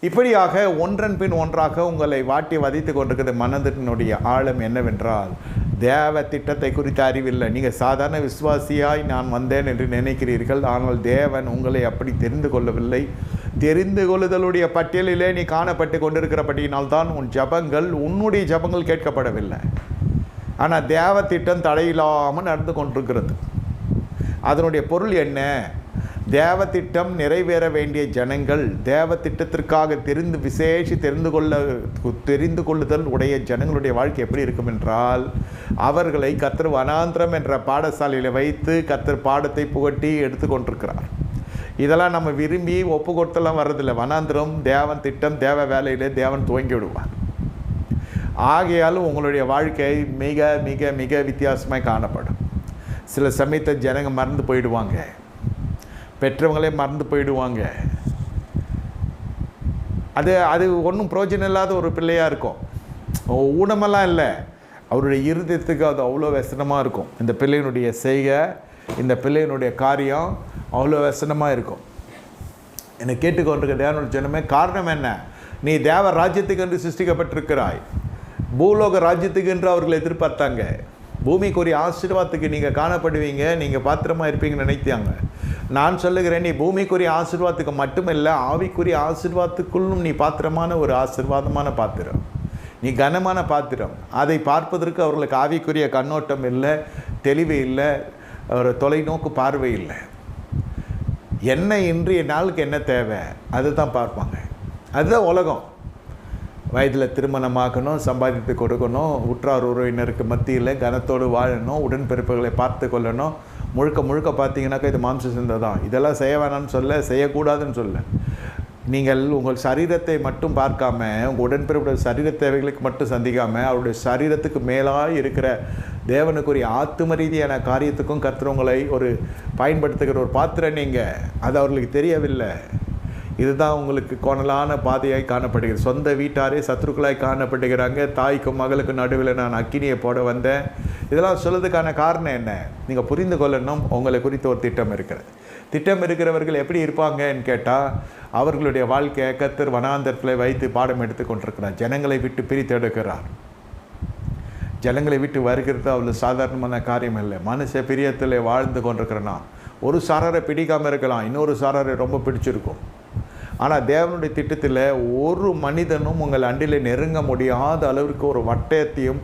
இப்படியாக ஒன்றன் பின் ஒன்றாக உங்களை வாட்டி வதைத்து கொண்டிருக்கிற மனதினுடைய ஆழம் என்னவென்றால், தேவ திட்டத்தை குறித்து அறிவில்லை. நீங்கள் சாதாரண விசுவாசியாய் நான் வந்தேன் என்று நினைக்கிறீர்கள். ஆனால் தேவன் உங்களை அப்படி தெரிந்து கொள்ளவில்லை. தெரிந்து கொள்ளுதலுடைய பட்டியலிலே நீ காணப்பட்டு கொண்டிருக்கிறபடியினால்தான் உன்னுடைய ஜபங்கள் கேட்கப்படவில்லை. ஆனால் தேவ திட்டம் தடையில்லாமல் நடந்து கொண்டிருக்கிறது. அதனுடைய பொருள் என்ன? தேவ திட்டம் நிறைவேற வேண்டிய ஜனங்கள், தேவ திட்டத்திற்காக தெரிந்து கொள்ளுதல் உடைய ஜனங்களுடைய வாழ்க்கை எப்படி இருக்கும் என்றால், அவர்களை கர்த்தர் வனாந்திரம் என்ற பாடசாலையில் வைத்து கர்த்தர் பாடத்தை புகட்டி எடுத்துக்கொண்டிருக்கிறார். இதெல்லாம் நம்ம விரும்பி ஒப்பு கொடுத்தெல்லாம் வர்றதில்லை. வனாந்திரம் தேவன் திட்டம், தேவ வேலையிலே தேவன் துவங்கி விடுவார். ஆகையாலும் உங்களுடைய வாழ்க்கை மிக மிக மிக வித்தியாசமாக காணப்படும். சில சமயத்தை ஜனங்க மறந்து போயிடுவாங்க, பெற்றவங்களே மறந்து போயிடுவாங்க. அது ஒன்றும் பிரயோஜனம் இல்லாத ஒரு பிள்ளையாக இருக்கும். ஊனமெல்லாம் இல்லை, அவருடைய இருதயத்துக்கு அது அவ்வளோ வசனமாக இருக்கும். இந்த பிள்ளையினுடைய செய்கை, இந்த பிள்ளையினுடைய காரியம் அவ்வளோ வசனமாக இருக்கும். என்னை கேட்டுக்கொண்டிருக்க தேவனுடைய ஜனமே, காரணம் என்ன? நீ தேவ ராஜ்யத்துக்கு என்று சிருஷ்டிக்கப்பட்டிருக்கிறாய். பூலோக ராஜ்யத்துக்கு என்று அவர்கள் எதிர்பார்த்தாங்க. பூமிக்குரிய ஆசீர்வாதத்துக்கு நீங்கள் காணப்படுவீங்க, நீங்கள் பாத்திரமாக இருப்பீங்கன்னு நினைத்தாங்க. நான் சொல்லுகிறேன், நீ பூமிக்குரிய ஆசீர்வாதத்துக்கு மட்டுமில்லை, ஆவிக்குரிய ஆசீர்வாதத்துக்குள்ளும் நீ பாத்திரமான ஒரு ஆசீர்வாதமான பாத்திரம். நீ கனமான பாத்திரம். அதை பார்ப்பதற்கு அவர்களுக்கு ஆவிக்குரிய கண்ணோட்டம் இல்லை, தெளிவு இல்லை, ஒரு தொலைநோக்கு பார்வை இல்லை. என்ன இன்றைய நாளுக்கு என்ன தேவை அதுதான் பார்ப்பாங்க. அதுதான் உலகம். வயதில் திருமணமாக்கணும், சம்பாதித்து கொடுக்கணும், உற்றார் உறவினருக்கு மத்தியில் கனத்தோடு வாழணும், உடன்பிறப்புகளை பார்த்து கொள்ளணும். முழுக்க பார்த்தீங்கன்னாக்கா இது மாம்ச சிந்தை தான். இதெல்லாம் செய்ய வேணாம்னு சொல்ல, செய்யக்கூடாதுன்னு சொல்ல. நீங்கள் உங்கள் சரீரத்தை மட்டும் பார்க்காம, உங்கள் உடன்பிறப்புடைய சரீர தேவைகளுக்கு மட்டும் சந்திக்காமல், அவருடைய சரீரத்துக்கு மேலாக இருக்கிற தேவனுக்குரிய ஆத்தும ரீதியான காரியத்துக்கும் கர்த்தர் ஒரு பயன்படுத்துகிற ஒரு பாத்திரம் நீங்கள். அது அவர்களுக்கு தெரியவில்லை. இதுதான் உங்களுக்கு கோணலான பாதையாய் காணப்படுகிறது. சொந்த வீட்டாரே சத்துருக்களாய் காணப்படுகிறாங்க. தாய்க்கும் மகளுக்கும் நடுவில் நான் அக்கினியை போட வந்தேன். இதெல்லாம் சொல்லுறதுக்கான காரணம் என்ன? நீங்கள் புரிந்து கொள்ளணும், உங்களை குறித்து ஒரு திட்டம் இருக்கிறது. திட்டம் இருக்கிறவர்கள் எப்படி இருப்பாங்கன்னு கேட்டால், அவர்களுடைய வாழ்க்கையை கர்த்தர் வனாந்தரத்தில் வைத்து பாடம் எடுத்து கொண்டிருக்கிறார். ஜனங்களை விட்டு பிரித்து எடுக்கிறார். ஜனங்களை விட்டு வருகிறது அவ்வளோ சாதாரணமான காரியம் இல்லை. மனுஷ பிரியத்தில் வாழ்ந்து கொண்டிருக்கிறனா ஒரு சாராரை பிடிக்காமல் இருக்கலாம், இன்னொரு சாராரை ரொம்ப பிடிச்சிருக்கும். ஆனால் தேவனுடைய திட்டத்தில் ஒரு மனிதனும் உங்கள் அண்டில் நெருங்க முடியாத அளவிற்கு ஒரு வட்டத்தையும்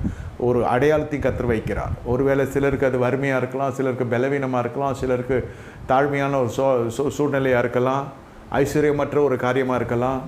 ஒரு அடையாளத்தையும் கற்று வைக்கிறார். ஒருவேளை சிலருக்கு அது வறுமையாக இருக்கலாம், சிலருக்கு பலவீனமாக இருக்கலாம், சிலருக்கு தாழ்மையான ஒரு சூழ்நிலையாக இருக்கலாம், ஐஸ்வர்யமற்ற ஒரு காரியமாக இருக்கலாம்.